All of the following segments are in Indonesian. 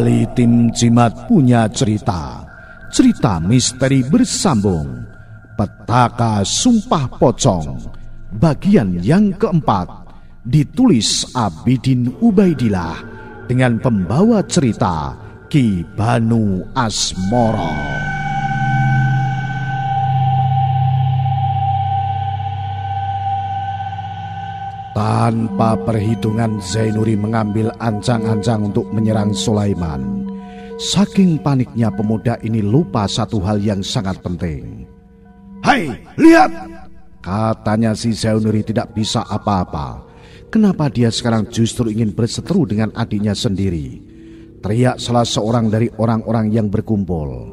Kembali tim Jimat punya cerita. Cerita misteri bersambung. Petaka Sumpah Pocong. Bagian yang keempat. Ditulis Abidin Ubaidillah. Dengan pembawa cerita Ki Banu Asmoro. Tanpa perhitungan, Zainuri mengambil ancang-ancang untuk menyerang Sulaiman. Saking paniknya pemuda ini lupa satu hal yang sangat penting. "Hai, lihat!" katanya si Zainuri tidak bisa apa-apa. Kenapa dia sekarang justru ingin berseteru dengan adiknya sendiri? Teriak salah seorang dari orang-orang yang berkumpul.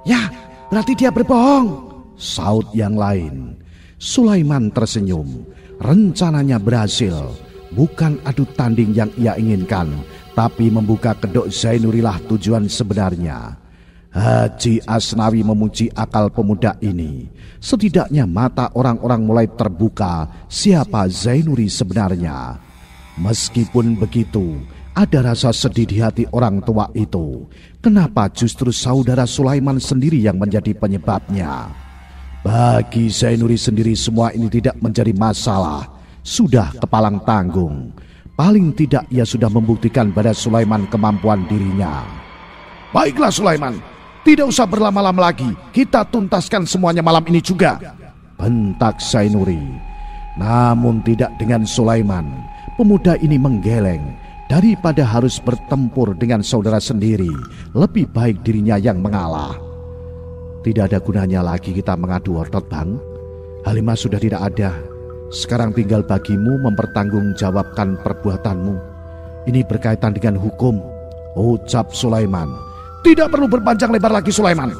"Ya, berarti dia berbohong," saut yang lain. Sulaiman tersenyum. Rencananya berhasil. Bukan adu tanding yang ia inginkan, tapi membuka kedok Zainurilah tujuan sebenarnya. Haji Asnawi memuji akal pemuda ini. Setidaknya mata orang-orang mulai terbuka siapa Zainuri sebenarnya. Meskipun begitu, ada rasa sedih di hati orang tua itu. Kenapa justru saudara Sulaiman sendiri yang menjadi penyebabnya? Bagi Zainuri sendiri semua ini tidak menjadi masalah. Sudah kepalang tanggung. Paling tidak ia sudah membuktikan pada Sulaiman kemampuan dirinya. "Baiklah Sulaiman, tidak usah berlama-lama lagi. Kita tuntaskan semuanya malam ini juga," bentak Zainuri. Namun tidak dengan Sulaiman. Pemuda ini menggeleng. Daripada harus bertempur dengan saudara sendiri, lebih baik dirinya yang mengalah. Tidak ada gunanya lagi kita mengadu otot, Bang. Halimah sudah tidak ada. Sekarang tinggal bagimu mempertanggungjawabkan perbuatanmu. Ini berkaitan dengan hukum, ucap Sulaiman. "Tidak perlu berpanjang lebar lagi Sulaiman.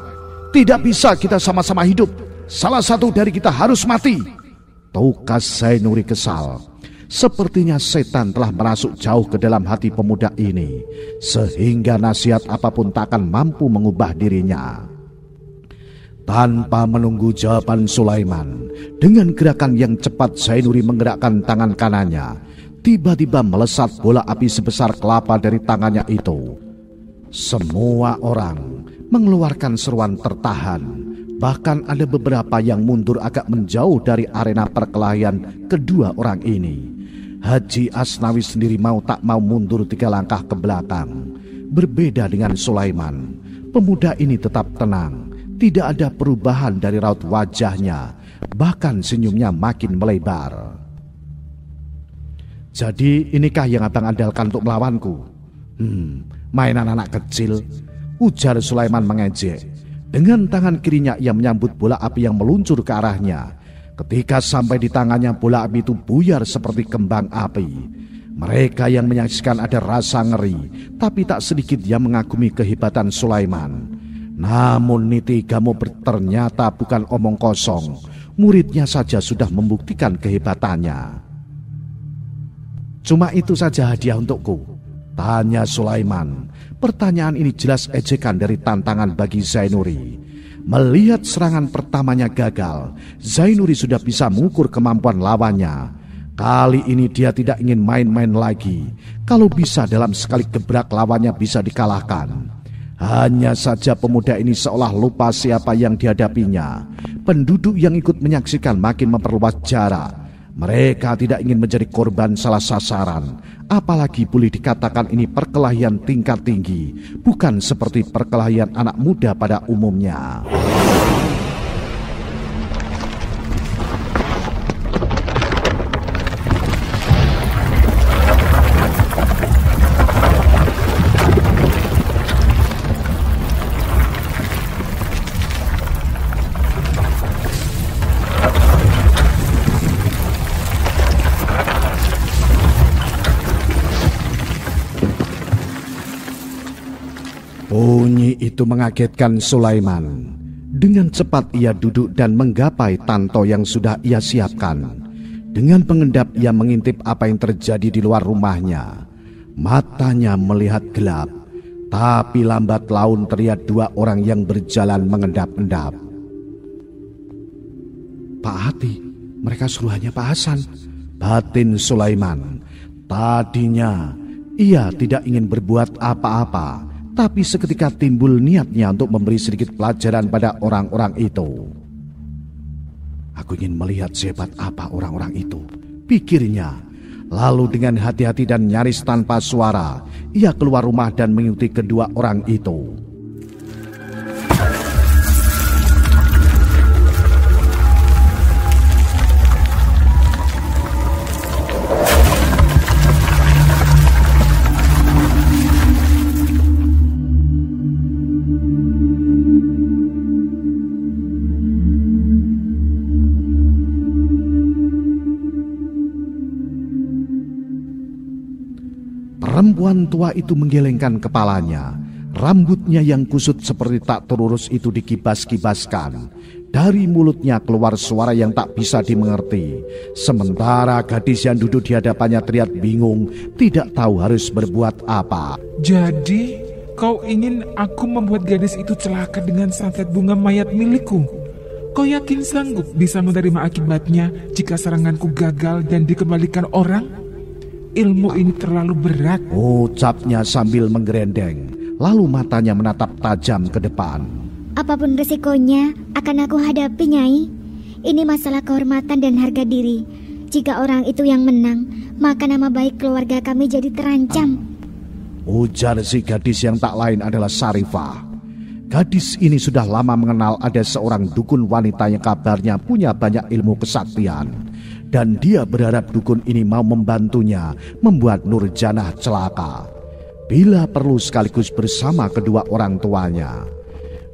Tidak bisa kita sama-sama hidup. Salah satu dari kita harus mati," tukas Zainuri kesal. Sepertinya setan telah merasuk jauh ke dalam hati pemuda ini, sehingga nasihat apapun tak akan mampu mengubah dirinya. Tanpa menunggu jawaban Sulaiman, dengan gerakan yang cepat Zainuri menggerakkan tangan kanannya. Tiba-tiba melesat bola api sebesar kelapa dari tangannya itu. Semua orang mengeluarkan seruan tertahan. Bahkan ada beberapa yang mundur agak menjauh dari arena perkelahian kedua orang ini. Haji Asnawi sendiri mau tak mau mundur 3 langkah ke belakang. Berbeda dengan Sulaiman, pemuda ini tetap tenang. Tidak ada perubahan dari raut wajahnya, bahkan senyumnya makin melebar. "Jadi inikah yang abang andalkan untuk melawanku?" Mainan anak kecil," ujar Sulaiman mengejek. Dengan tangan kirinya ia menyambut bola api yang meluncur ke arahnya. Ketika sampai di tangannya, bola api itu buyar seperti kembang api. Mereka yang menyaksikan ada rasa ngeri, tapi tak sedikit yang mengagumi kehebatan Sulaiman. Namun Niti Gamo ternyata bukan omong kosong. Muridnya saja sudah membuktikan kehebatannya. "Cuma itu saja hadiah untukku?" tanya Sulaiman. Pertanyaan ini jelas ejekan dari tantangan bagi Zainuri. Melihat serangan pertamanya gagal, Zainuri sudah bisa mengukur kemampuan lawannya. Kali ini dia tidak ingin main-main lagi. Kalau bisa dalam sekali gebrak lawannya bisa dikalahkan. Hanya saja pemuda ini seolah lupa siapa yang dihadapinya. Penduduk yang ikut menyaksikan makin memperluas jarak. Mereka tidak ingin menjadi korban salah sasaran. Apalagi boleh dikatakan ini perkelahian tingkat tinggi, bukan seperti perkelahian anak muda pada umumnya. Bunyi itu mengagetkan Sulaiman. Dengan cepat ia duduk dan menggapai tanto yang sudah ia siapkan. Dengan pengendap ia mengintip apa yang terjadi di luar rumahnya. Matanya melihat gelap, tapi lambat laun terlihat 2 orang yang berjalan mengendap-endap. "Pak Hati, mereka suruhannya Pak Hasan," batin Sulaiman. Tadinya ia tidak ingin berbuat apa-apa, tapi seketika timbul niatnya untuk memberi sedikit pelajaran pada orang-orang itu. Aku ingin melihat sehebat apa orang-orang itu, pikirnya. Lalu dengan hati-hati dan nyaris tanpa suara, ia keluar rumah dan mengikuti kedua orang itu. Perempuan tua itu menggelengkan kepalanya. Rambutnya yang kusut seperti tak terurus itu dikibas-kibaskan. Dari mulutnya keluar suara yang tak bisa dimengerti. Sementara gadis yang duduk di hadapannya teriak bingung, tidak tahu harus berbuat apa. Jadi, kau ingin aku membuat gadis itu celaka dengan santet bunga mayat milikku? Kau yakin sanggup bisa menerima akibatnya jika seranganku gagal dan dikembalikan orang? Ilmu ini terlalu berat, ucapnya sambil menggerendeng. Lalu matanya menatap tajam ke depan. Apapun resikonya akan aku hadapi, Nyai. Ini masalah kehormatan dan harga diri. Jika orang itu yang menang, maka nama baik keluarga kami jadi terancam. Ujar si gadis yang tak lain adalah Sarifah. Gadis ini sudah lama mengenal ada seorang dukun wanita yang kabarnya punya banyak ilmu kesaktian. Dan dia berharap dukun ini mau membantunya membuat Nurjanah celaka. Bila perlu sekaligus bersama kedua orang tuanya.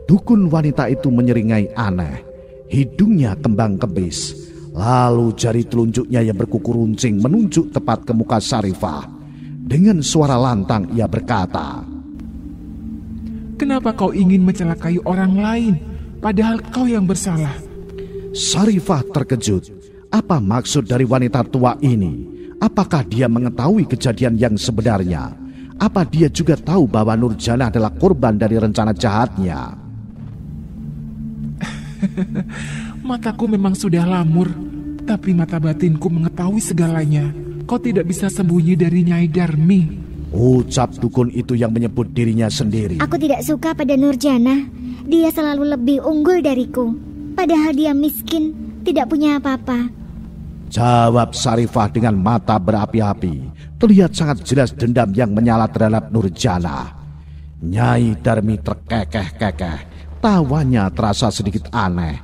Dukun wanita itu menyeringai aneh. Hidungnya kembang kebis. Lalu jari telunjuknya yang berkuku runcing menunjuk tepat ke muka Sarifah. Dengan suara lantang ia berkata, "Kenapa kau ingin mencelakai orang lain, padahal kau yang bersalah?" Sarifah terkejut. Apa maksud dari wanita tua ini? Apakah dia mengetahui kejadian yang sebenarnya? Apa dia juga tahu bahwa Nurjanah adalah korban dari rencana jahatnya? Mataku memang sudah lamur, tapi mata batinku mengetahui segalanya. Kau tidak bisa sembunyi dari Nyai Darmi. Ucap dukun itu yang menyebut dirinya sendiri. Aku tidak suka pada Nurjanah. Dia selalu lebih unggul dariku. Padahal dia miskin, tidak punya apa-apa. Jawab Sarifah dengan mata berapi-api. Terlihat sangat jelas dendam yang menyala terhadap Nurjanah. Nyai Darmi terkekeh-kekeh. Tawanya terasa sedikit aneh.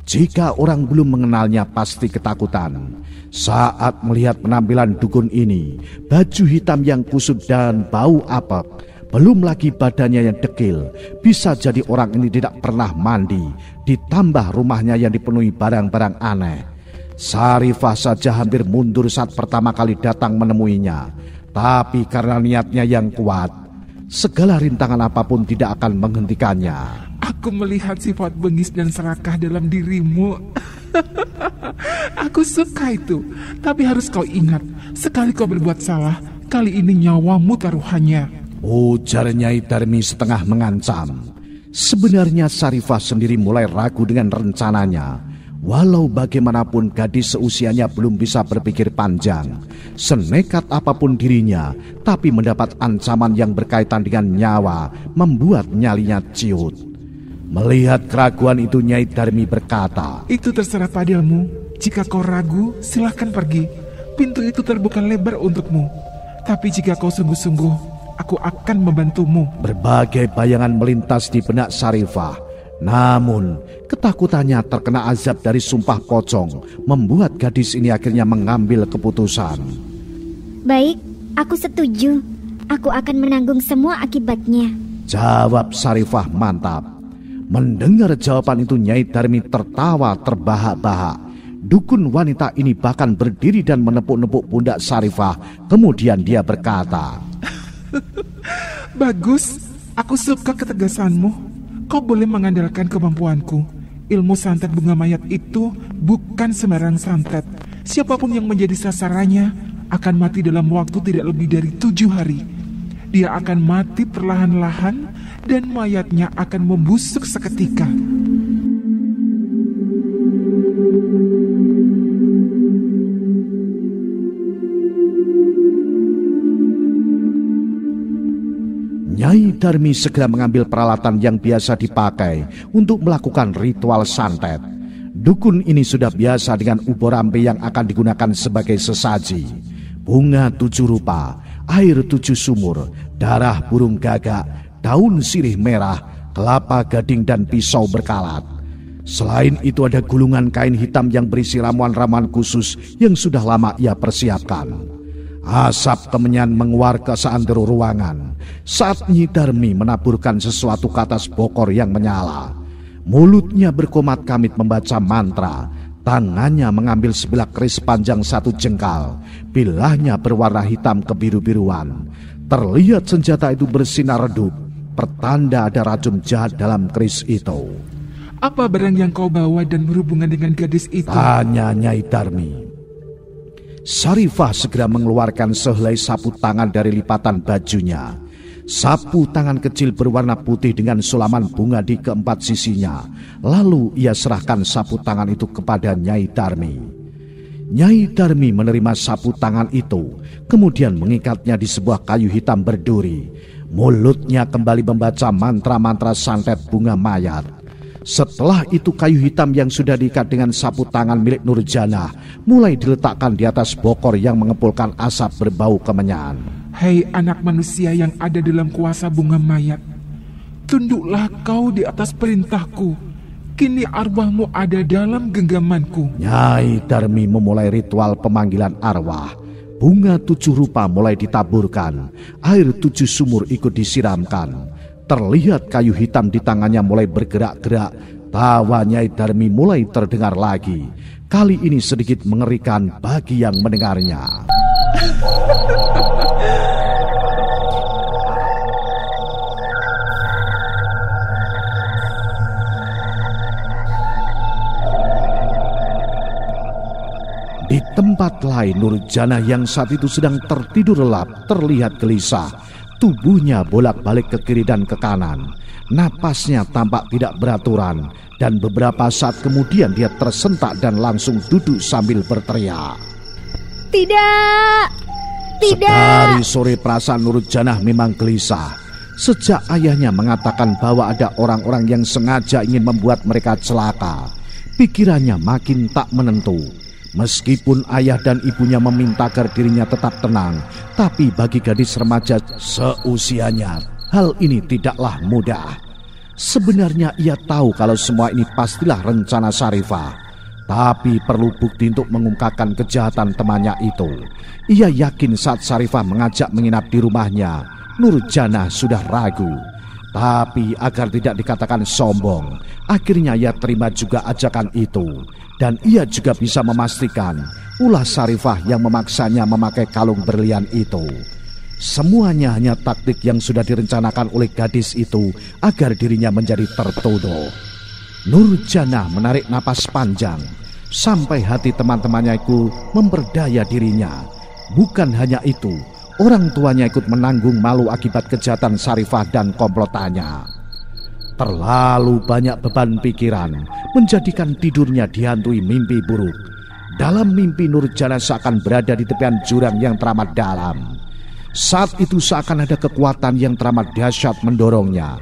Jika orang belum mengenalnya pasti ketakutan. Saat melihat penampilan dukun ini, baju hitam yang kusut dan bau apek, belum lagi badannya yang dekil, bisa jadi orang ini tidak pernah mandi. Ditambah rumahnya yang dipenuhi barang-barang aneh. Sarifah saja hampir mundur saat pertama kali datang menemuinya. Tapi karena niatnya yang kuat, segala rintangan apapun tidak akan menghentikannya. Aku melihat sifat bengis dan serakah dalam dirimu. Aku suka itu. Tapi harus kau ingat, sekali kau berbuat salah, kali ini nyawamu taruhannya. Ujar Nyai Darmi setengah mengancam. Sebenarnya Sarifah sendiri mulai ragu dengan rencananya. Walau bagaimanapun gadis seusianya belum bisa berpikir panjang. Senekat apapun dirinya, tapi mendapat ancaman yang berkaitan dengan nyawa membuat nyalinya ciut. Melihat keraguan itu, Nyai Darmi berkata, "Itu terserah padamu. Jika kau ragu, silahkan pergi. Pintu itu terbuka lebar untukmu. Tapi jika kau sungguh-sungguh, aku akan membantumu." Berbagai bayangan melintas di benak Sarifah. Namun, ketakutannya terkena azab dari sumpah pocong membuat gadis ini akhirnya mengambil keputusan. Baik, aku setuju. Aku akan menanggung semua akibatnya. Jawab Sarifah mantap. Mendengar jawaban itu, Nyai Darmi tertawa terbahak-bahak. Dukun wanita ini bahkan berdiri dan menepuk-nepuk pundak Sarifah. Kemudian dia berkata, "Bagus, aku suka ketegasanmu. Kau boleh mengandalkan kemampuanku. Ilmu santet bunga mayat itu bukan sembarang santet. Siapapun yang menjadi sasarannya akan mati dalam waktu tidak lebih dari 7 hari. Dia akan mati perlahan-lahan dan mayatnya akan membusuk seketika." Nyai Darmi segera mengambil peralatan yang biasa dipakai untuk melakukan ritual santet. Dukun ini sudah biasa dengan ubur ampe yang akan digunakan sebagai sesaji. Bunga 7 rupa, air 7 sumur, darah burung gagak, daun sirih merah, kelapa gading dan pisau berkalat. Selain itu ada gulungan kain hitam yang berisi ramuan-ramuan khusus yang sudah lama ia persiapkan. Asap kemenyan menguar ke seantero ruangan saat Nyi Darmi menaburkan sesuatu ke atas bokor yang menyala. Mulutnya berkomat-kamit membaca mantra, tangannya mengambil sebilah keris panjang 1 jengkal, bilahnya berwarna hitam kebiru-biruan. Terlihat senjata itu bersinar redup, pertanda ada racun jahat dalam keris itu. Apa barang yang kau bawa dan berhubungan dengan gadis itu? Tanya Nyai Darmi. Sarifah segera mengeluarkan sehelai sapu tangan dari lipatan bajunya. Sapu tangan kecil berwarna putih dengan sulaman bunga di keempat sisinya. Lalu ia serahkan sapu tangan itu kepada Nyai Darmi. Nyai Darmi menerima sapu tangan itu, kemudian mengikatnya di sebuah kayu hitam berduri. Mulutnya kembali membaca mantra-mantra santet bunga mayat. Setelah itu kayu hitam yang sudah diikat dengan sapu tangan milik Nurjana mulai diletakkan di atas bokor yang mengepulkan asap berbau kemenyan. Hei anak manusia yang ada dalam kuasa bunga mayat, tunduklah kau di atas perintahku. Kini arwahmu ada dalam genggamanku. Nyai Darmi memulai ritual pemanggilan arwah. Bunga 7 rupa mulai ditaburkan, air 7 sumur ikut disiramkan. Terlihat kayu hitam di tangannya mulai bergerak-gerak. Tawa Nyai Darmi mulai terdengar lagi. Kali ini sedikit mengerikan bagi yang mendengarnya. Di tempat lain, Nurjana yang saat itu sedang tertidur lelap terlihat gelisah. Tubuhnya bolak-balik ke kiri dan ke kanan. Napasnya tampak tidak beraturan. Dan beberapa saat kemudian dia tersentak dan langsung duduk sambil berteriak. Tidak! Tidak! Sedari sore perasaan Nurjana memang gelisah. Sejak ayahnya mengatakan bahwa ada orang-orang yang sengaja ingin membuat mereka celaka, pikirannya makin tak menentu. Meskipun ayah dan ibunya meminta agar dirinya tetap tenang, tapi bagi gadis remaja seusianya, hal ini tidaklah mudah. Sebenarnya ia tahu kalau semua ini pastilah rencana Sarifah, tapi perlu bukti untuk mengungkapkan kejahatan temannya itu. Ia yakin saat Sarifah mengajak menginap di rumahnya, Nurjana sudah ragu. Tapi agar tidak dikatakan sombong, akhirnya ia terima juga ajakan itu. Dan ia juga bisa memastikan ulah Sarifah yang memaksanya memakai kalung berlian itu. Semuanya hanya taktik yang sudah direncanakan oleh gadis itu agar dirinya menjadi tertuduh. Nurjana menarik napas panjang sampai hati teman-temannya itu memperdaya dirinya. Bukan hanya itu, orang tuanya ikut menanggung malu akibat kejahatan Sarifah dan komplotannya. Terlalu banyak beban pikiran menjadikan tidurnya dihantui mimpi buruk. Dalam mimpi Nurjana seakan berada di tepian jurang yang teramat dalam. Saat itu seakan ada kekuatan yang teramat dahsyat mendorongnya.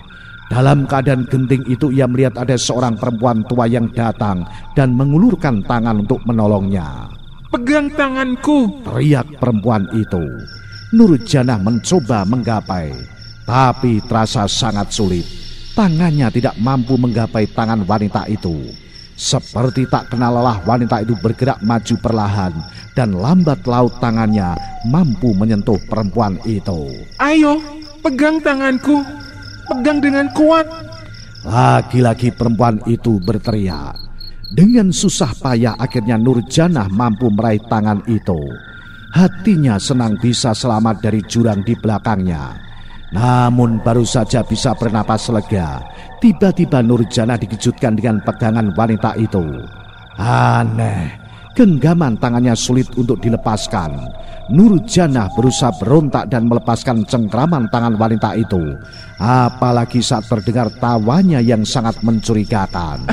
Dalam keadaan genting itu ia melihat ada seorang perempuan tua yang datang dan mengulurkan tangan untuk menolongnya. Pegang tanganku! Teriak perempuan itu. Nurjana mencoba menggapai, tapi terasa sangat sulit. Tangannya tidak mampu menggapai tangan wanita itu. Seperti tak kenal lelah, wanita itu bergerak maju perlahan dan lambat laun tangannya mampu menyentuh perempuan itu. Ayo, pegang tanganku. Pegang dengan kuat. Lagi-lagi perempuan itu berteriak. Dengan susah payah akhirnya Nurjana mampu meraih tangan itu. Hatinya senang bisa selamat dari jurang di belakangnya. Namun baru saja bisa bernapas lega, tiba-tiba Nurjana dikejutkan dengan pegangan wanita itu. Aneh, genggaman tangannya sulit untuk dilepaskan. Nurjana berusaha berontak dan melepaskan cengkraman tangan wanita itu. Apalagi saat terdengar tawanya yang sangat mencurigakan.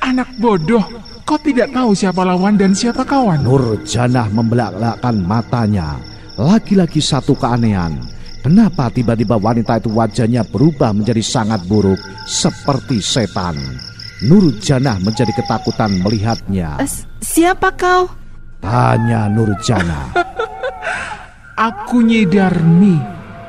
Anak bodoh, kau tidak tahu siapa lawan dan siapa kawan. Nurjana membelak-belakkan matanya. Lagi-lagi satu keanehan. Kenapa tiba-tiba wanita itu wajahnya berubah menjadi sangat buruk seperti setan? Nurjanah menjadi ketakutan melihatnya. Siapa kau? Tanya Nurjanah. Aku Nyai Darmi.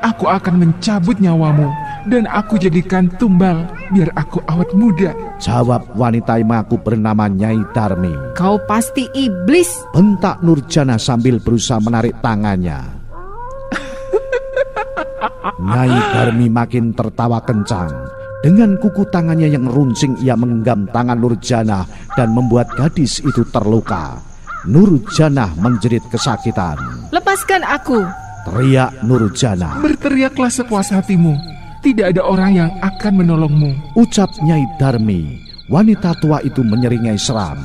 Aku akan mencabut nyawamu dan aku jadikan tumbal biar aku awet muda. Jawab wanita yang mengaku bernama Nyai Darmi. Kau pasti iblis. Bentak Nurjanah sambil berusaha menarik tangannya. Nyai Darmi makin tertawa kencang. Dengan kuku tangannya yang runcing ia menggenggam tangan Nurjanah dan membuat gadis itu terluka. Nurjanah menjerit kesakitan. Lepaskan aku, teriak Nurjanah. Berteriaklah sepuas hatimu. Tidak ada orang yang akan menolongmu, ucap Nyai Darmi. Wanita tua itu menyeringai seram.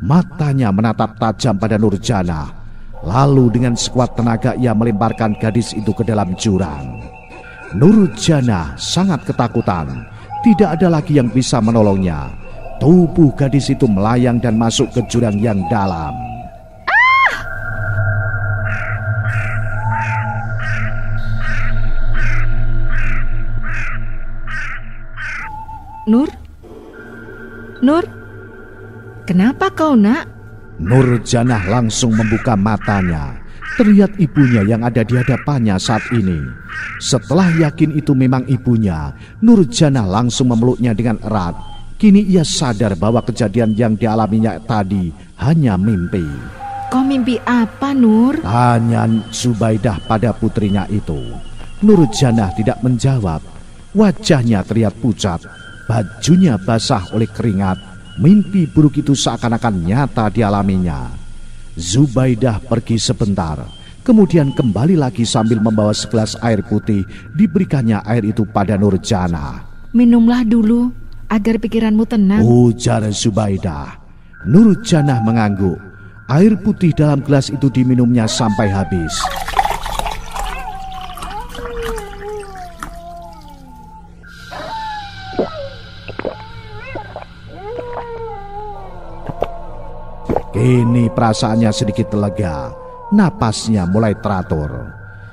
Matanya menatap tajam pada Nurjanah. Lalu dengan sekuat tenaga ia melemparkan gadis itu ke dalam jurang. Nurjanah sangat ketakutan. Tidak ada lagi yang bisa menolongnya. Tubuh gadis itu melayang dan masuk ke jurang yang dalam. Nur, kenapa kau nak? Nurjanah langsung membuka matanya. Terlihat ibunya yang ada di hadapannya saat ini. Setelah yakin itu memang ibunya, Nurjanah langsung memeluknya dengan erat. Kini ia sadar bahwa kejadian yang dialaminya tadi hanya mimpi. Kau mimpi apa, Nur? Tanya Zubaidah pada putrinya itu. Nurjanah tidak menjawab. Wajahnya terlihat pucat. Bajunya basah oleh keringat. Mimpi buruk itu seakan-akan nyata dialaminya. Zubaidah pergi sebentar, kemudian kembali lagi sambil membawa segelas air putih. Diberikannya air itu pada Nurjanah. Minumlah dulu agar pikiranmu tenang, ujar Zubaidah. Nurjanah mengangguk. Air putih dalam gelas itu diminumnya sampai habis. Kini perasaannya sedikit lega, napasnya mulai teratur.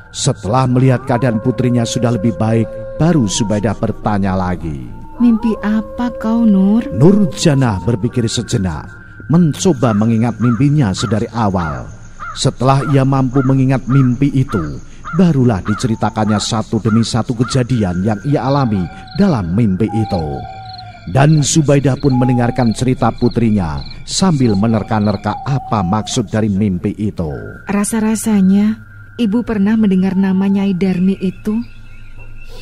Setelah melihat keadaan putrinya sudah lebih baik, baru Zubaidah bertanya lagi. Mimpi apa kau, Nur? Nurjanah berpikir sejenak, mencoba mengingat mimpinya sedari awal. Setelah ia mampu mengingat mimpi itu, barulah diceritakannya satu demi satu kejadian yang ia alami dalam mimpi itu. Dan Zubaidah pun mendengarkan cerita putrinya sambil menerka-nerka apa maksud dari mimpi itu. Rasa-rasanya ibu pernah mendengar nama Nyai Darmi itu.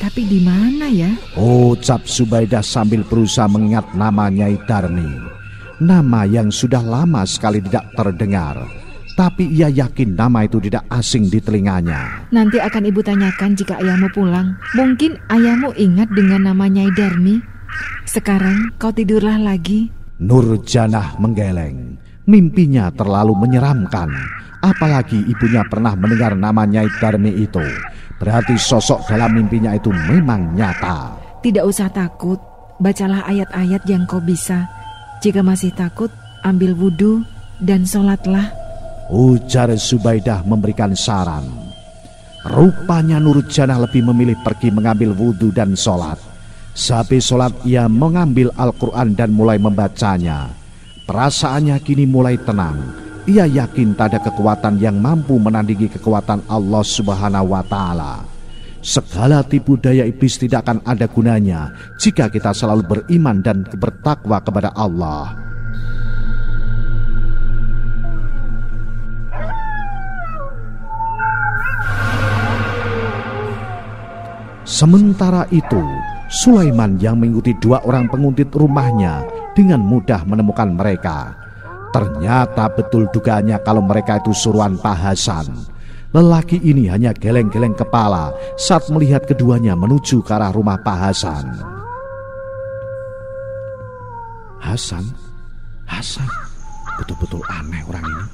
Tapi di mana ya? Ucap Zubaidah sambil berusaha mengingat nama Nyai Darmi. Nama yang sudah lama sekali tidak terdengar. Tapi ia yakin nama itu tidak asing di telinganya. Nanti akan ibu tanyakan jika ayahmu pulang. Mungkin ayahmu ingat dengan nama Nyai Darmi. Sekarang kau tidurlah lagi. Nurjanah menggeleng. Mimpinya terlalu menyeramkan. Apalagi ibunya pernah mendengar nama Nyai Darmi itu. Berarti sosok dalam mimpinya itu memang nyata. Tidak usah takut. Bacalah ayat-ayat yang kau bisa. Jika masih takut, ambil wudhu dan sholatlah, ujar Zubaidah memberikan saran. Rupanya Nurjanah lebih memilih pergi mengambil wudhu dan sholat. Sehabis sholat ia mengambil Al-Quran dan mulai membacanya. Perasaannya kini mulai tenang. Ia yakin tak ada kekuatan yang mampu menandingi kekuatan Allah Subhanahu wa Ta'ala. Segala tipu daya iblis tidak akan ada gunanya jika kita selalu beriman dan bertakwa kepada Allah. Sementara itu, Sulaiman yang mengikuti dua orang penguntit rumahnya dengan mudah menemukan mereka. Ternyata betul dugaannya kalau mereka itu suruhan Pak Hasan. Lelaki ini hanya geleng-geleng kepala saat melihat keduanya menuju ke arah rumah Pak Hasan. Hasan, betul-betul aneh orang ini.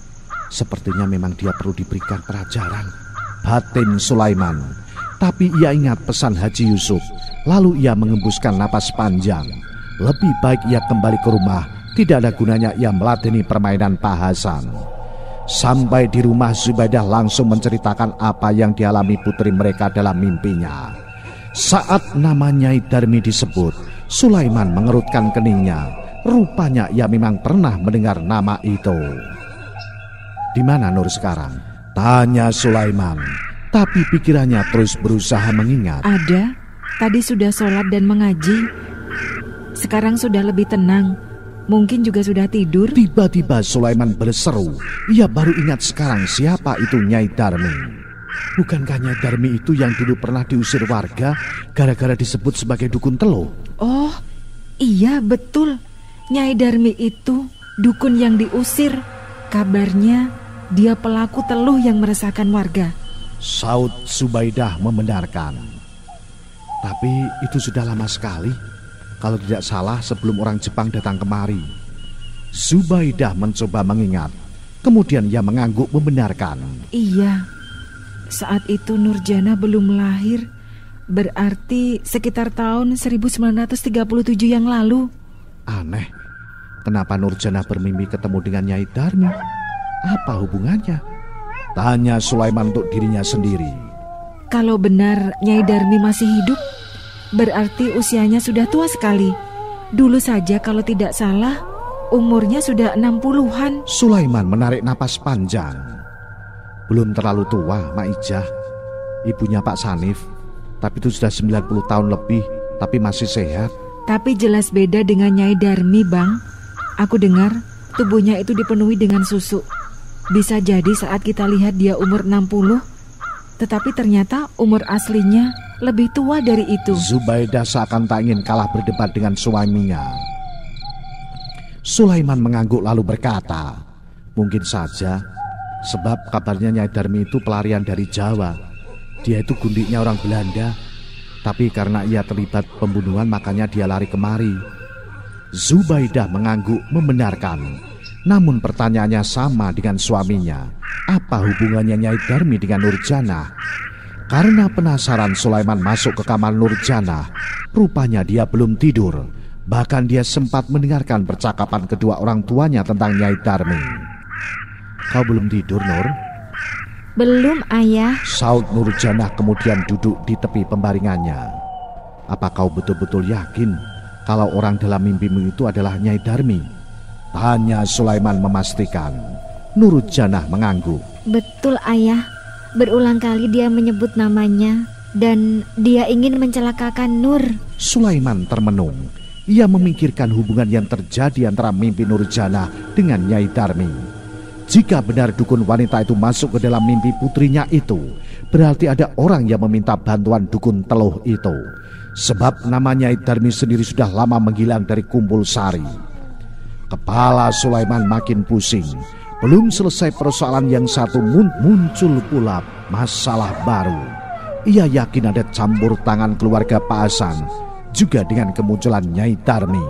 Sepertinya memang dia perlu diberikan pelajaran, batin Sulaiman. Tapi ia ingat pesan Haji Yusuf. Lalu ia mengembuskan napas panjang. Lebih baik ia kembali ke rumah. Tidak ada gunanya ia meladeni permainan Pak Hasan. Sampai di rumah, Zubaidah langsung menceritakan apa yang dialami putri mereka dalam mimpinya. Saat nama Nyai Darmi disebut, Sulaiman mengerutkan keningnya. Rupanya ia memang pernah mendengar nama itu. "Di mana Nur sekarang?" tanya Sulaiman. Tapi pikirannya terus berusaha mengingat. "Ada, tadi sudah sholat dan mengaji. Sekarang sudah lebih tenang. Mungkin juga sudah tidur." Tiba-tiba Sulaiman berseru. Ia baru ingat sekarang siapa itu Nyai Darmi. Bukankah Nyai Darmi itu yang dulu pernah diusir warga gara-gara disebut sebagai dukun teluh? Oh, iya betul. Nyai Darmi itu dukun yang diusir. Kabarnya dia pelaku teluh yang meresahkan warga. Saud Zubaidah membenarkan. Tapi itu sudah lama sekali. Kalau tidak salah sebelum orang Jepang datang kemari. Zubaidah mencoba mengingat. Kemudian ia mengangguk membenarkan. Iya, saat itu Nurjana belum lahir. Berarti sekitar tahun 1937 yang lalu. Aneh, kenapa Nurjana bermimpi ketemu dengan Nyai Darmi? Apa hubungannya? Tanya Sulaiman untuk dirinya sendiri. Kalau benar Nyai Darmi masih hidup, berarti usianya sudah tua sekali. Dulu saja kalau tidak salah, umurnya sudah 60-an. Sulaiman menarik napas panjang. Belum terlalu tua, Mak Ijah. Ibunya Pak Sanif. Tapi itu sudah 90 tahun lebih, tapi masih sehat. Tapi jelas beda dengan Nyai Darmi, Bang. Aku dengar tubuhnya itu dipenuhi dengan susu. Bisa jadi saat kita lihat dia umur 60, tetapi ternyata umur aslinya lebih tua dari itu. Zubaidah seakan tak ingin kalah berdebat dengan suaminya. Sulaiman mengangguk lalu berkata, "Mungkin saja, sebab kabarnya Nyai Darmi itu pelarian dari Jawa. Dia itu gundiknya orang Belanda, tapi karena ia terlibat pembunuhan makanya dia lari kemari." Zubaidah mengangguk membenarkan. Namun pertanyaannya sama dengan suaminya. Apa hubungannya Nyai Darmi dengan Nurjana? Karena penasaran, Sulaiman masuk ke kamar Nurjana. Rupanya dia belum tidur. Bahkan dia sempat mendengarkan percakapan kedua orang tuanya tentang Nyai Darmi. "Kau belum tidur, Nur?" "Belum, Ayah." Saud Nurjana kemudian duduk di tepi pembaringannya. "Apa kau betul-betul yakin kalau orang dalam mimpimu itu adalah Nyai Darmi?" tanya Sulaiman memastikan. Nurjana mengangguk. "Betul, Ayah. Berulang kali dia menyebut namanya dan dia ingin mencelakakan Nur." Sulaiman termenung. Ia memikirkan hubungan yang terjadi antara mimpi Nurjana dengan Nyai Darmi. Jika benar dukun wanita itu masuk ke dalam mimpi putrinya itu, berarti ada orang yang meminta bantuan dukun teluh itu. Sebab nama Nyai Darmi sendiri sudah lama menghilang dari Kumpul Sari. Kepala Sulaiman makin pusing. Belum selesai persoalan yang satu, muncul pula masalah baru. Ia yakin ada campur tangan keluarga Pak Hasan, juga dengan kemunculan Nyai Darmi.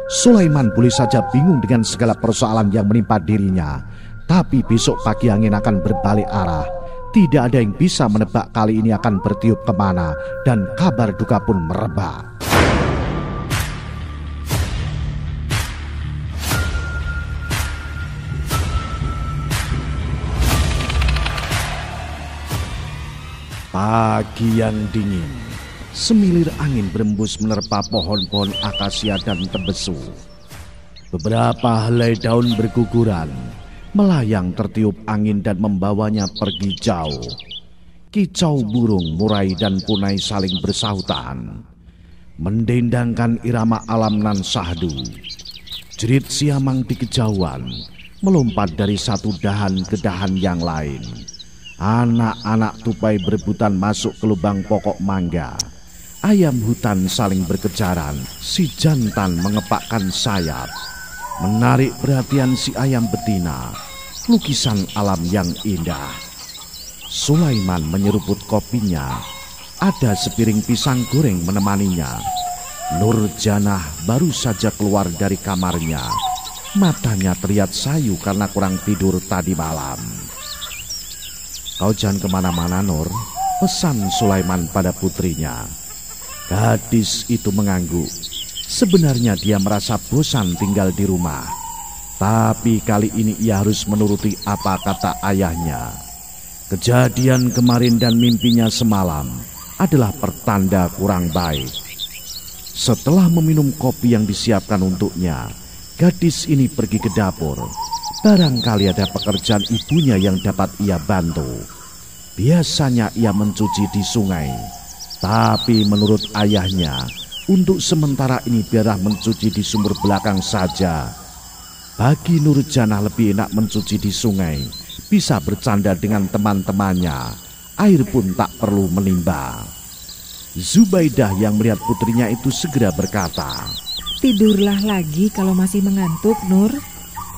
Sulaiman boleh saja bingung dengan segala persoalan yang menimpa dirinya. Tapi besok pagi angin akan berbalik arah. Tidak ada yang bisa menebak kali ini akan bertiup kemana, dan kabar duka pun merebak. Pagi yang dingin, semilir angin berembus menerpa pohon-pohon akasia dan tembesu. Beberapa helai daun berguguran, melayang tertiup angin dan membawanya pergi jauh. Kicau burung, murai dan punai saling bersahutan, mendendangkan irama alam nan sahdu. Jerit siamang di kejauhan melompat dari satu dahan ke dahan yang lain. Anak-anak tupai berebutan masuk ke lubang pokok mangga. Ayam hutan saling berkejaran. Si jantan mengepakkan sayap, menarik perhatian si ayam betina. Lukisan alam yang indah. Sulaiman menyeruput kopinya. Ada sepiring pisang goreng menemaninya. Nurjana baru saja keluar dari kamarnya. Matanya terlihat sayu karena kurang tidur tadi malam. "Kau jangan kemana-mana, Nur," pesan Sulaiman pada putrinya. Gadis itu mengangguk. Sebenarnya dia merasa bosan tinggal di rumah. Tapi kali ini ia harus menuruti apa kata ayahnya. Kejadian kemarin dan mimpinya semalam adalah pertanda kurang baik. Setelah meminum kopi yang disiapkan untuknya, gadis ini pergi ke dapur. Barangkali ada pekerjaan ibunya yang dapat ia bantu. Biasanya ia mencuci di sungai. Tapi menurut ayahnya, untuk sementara ini biarlah mencuci di sumur belakang saja. Bagi Nurjanah lebih enak mencuci di sungai, bisa bercanda dengan teman-temannya, air pun tak perlu menimba. Zubaidah yang melihat putrinya itu segera berkata, "Tidurlah lagi kalau masih mengantuk, Nur.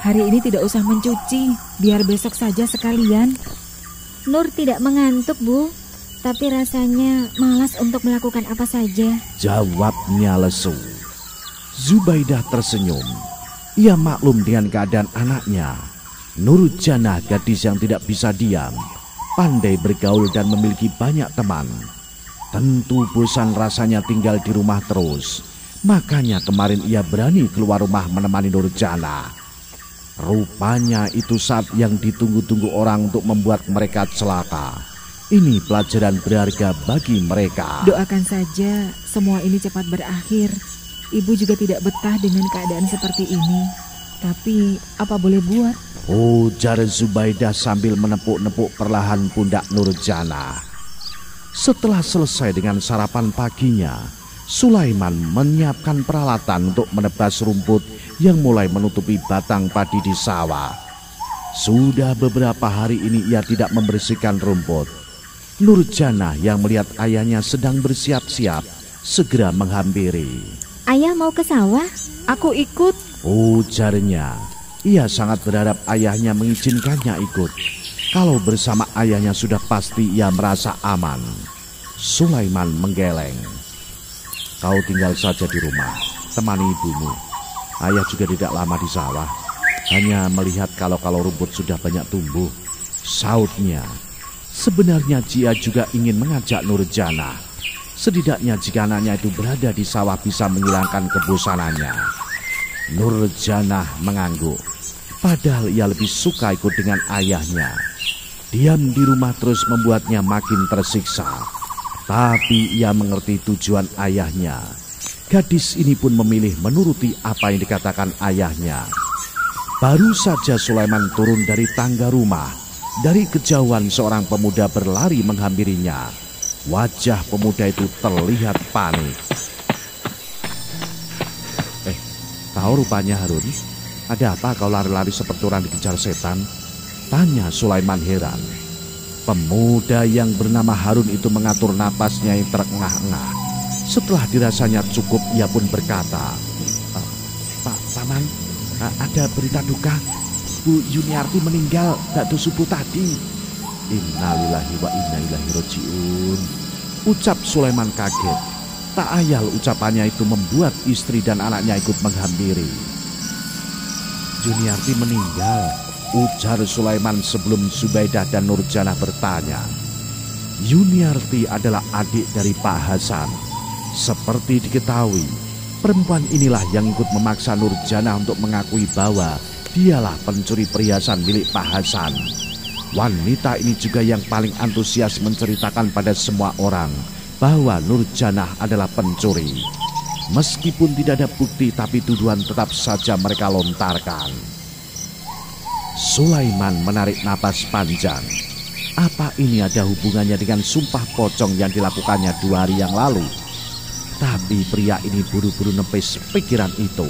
Hari ini tidak usah mencuci, biar besok saja sekalian." Nur tidak mengantuk, Bu, tapi rasanya malas untuk melakukan apa saja, jawabnya lesu. Zubaidah tersenyum. Ia maklum dengan keadaan anaknya. Nurjanah gadis yang tidak bisa diam, pandai bergaul dan memiliki banyak teman. Tentu bosan rasanya tinggal di rumah terus. Makanya kemarin ia berani keluar rumah menemani Nurjanah. Rupanya itu saat yang ditunggu-tunggu orang untuk membuat mereka celaka. Ini pelajaran berharga bagi mereka. Doakan saja semua ini cepat berakhir. Ibu juga tidak betah dengan keadaan seperti ini. Tapi apa boleh buat? Ujar Zubaidah sambil menepuk-nepuk perlahan pundak Nurjanah. Setelah selesai dengan sarapan paginya, Sulaiman menyiapkan peralatan untuk menebas rumput yang mulai menutupi batang padi di sawah. Sudah beberapa hari ini ia tidak membersihkan rumput. Nurjanah yang melihat ayahnya sedang bersiap-siap segera menghampiri. "Ayah mau ke sawah?" "Aku ikut," ujarnya. Ia sangat berharap ayahnya mengizinkannya ikut. Kalau bersama ayahnya sudah pasti ia merasa aman. Sulaiman menggeleng. "Kau tinggal saja di rumah, temani ibumu. Ayah juga tidak lama di sawah, hanya melihat kalau rumput sudah banyak tumbuh," sautnya. Sebenarnya dia juga ingin mengajak Nurjanah. Setidaknya jika anaknya itu berada di sawah bisa menghilangkan kebosanannya. Nurjanah mengangguk. Padahal ia lebih suka ikut dengan ayahnya. Diam di rumah terus membuatnya makin tersiksa. Tapi ia mengerti tujuan ayahnya. Gadis ini pun memilih menuruti apa yang dikatakan ayahnya. Baru saja Sulaiman turun dari tangga rumah. Dari kejauhan seorang pemuda berlari menghampirinya. Wajah pemuda itu terlihat panik. Tahu rupanya Harun? Ada apa kau lari-lari seperti orang dikejar setan? Tanya Sulaiman heran. Pemuda yang bernama Harun itu mengatur napasnya yang terengah-engah. Setelah dirasanya cukup, ia pun berkata, Pak Paman, ada berita duka. Bu Yuniarti meninggal waktu subuh tadi." "Innalillahi wa inna ilaihi rajiun," ucap Sulaiman kaget. Tak ayal ucapannya itu membuat istri dan anaknya ikut menghampiri. "Yuniarti meninggal," ujar Sulaiman sebelum Zubaidah dan Nurjanah bertanya. Yuniarti adalah adik dari Pak Hasan. Seperti diketahui, perempuan inilah yang ikut memaksa Nurjanah untuk mengakui bahwa dialah pencuri perhiasan milik Pak Hasan. Wanita ini juga yang paling antusias menceritakan pada semua orang bahwa Nurjanah adalah pencuri. Meskipun tidak ada bukti, tapi tuduhan tetap saja mereka lontarkan. Sulaiman menarik napas panjang. Apa ini ada hubungannya dengan sumpah pocong yang dilakukannya 2 hari yang lalu? Tapi pria ini buru-buru nepis pikiran itu.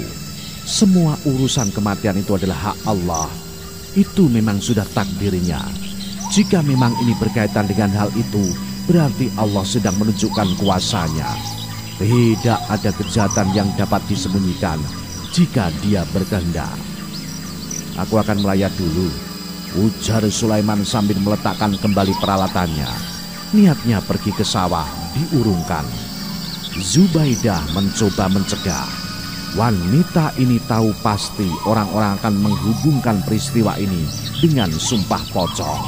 Semua urusan kematian itu adalah hak Allah. Itu memang sudah takdirnya. Jika memang ini berkaitan dengan hal itu, berarti Allah sedang menunjukkan kuasanya. Tidak ada kejahatan yang dapat disembunyikan jika Dia berkehendak. "Aku akan melayat dulu," ujar Sulaiman sambil meletakkan kembali peralatannya. Niatnya pergi ke sawah diurungkan. Zubaidah mencoba mencegah. Wanita ini tahu pasti orang-orang akan menghubungkan peristiwa ini dengan sumpah pocong.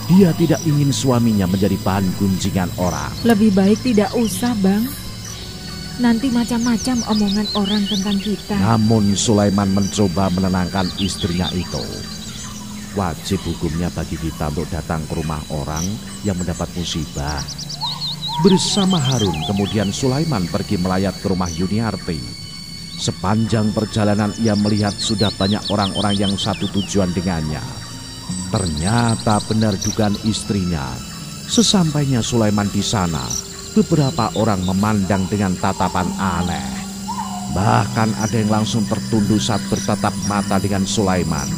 Dia tidak ingin suaminya menjadi bahan gunjingan orang. "Lebih baik tidak usah, Bang. Nanti macam-macam omongan orang tentang kita. Namun Sulaiman mencoba menenangkan istrinya itu. Wajib hukumnya bagi kita untuk datang ke rumah orang yang mendapat musibah. Bersama Harun kemudian Sulaiman pergi melayat ke rumah Yuniarti. Sepanjang perjalanan ia melihat sudah banyak orang-orang yang satu tujuan dengannya. Ternyata benar dugaan istrinya. Sesampainya Sulaiman di sana, beberapa orang memandang dengan tatapan aneh. Bahkan ada yang langsung tertunduk saat bertatap mata dengan Sulaiman.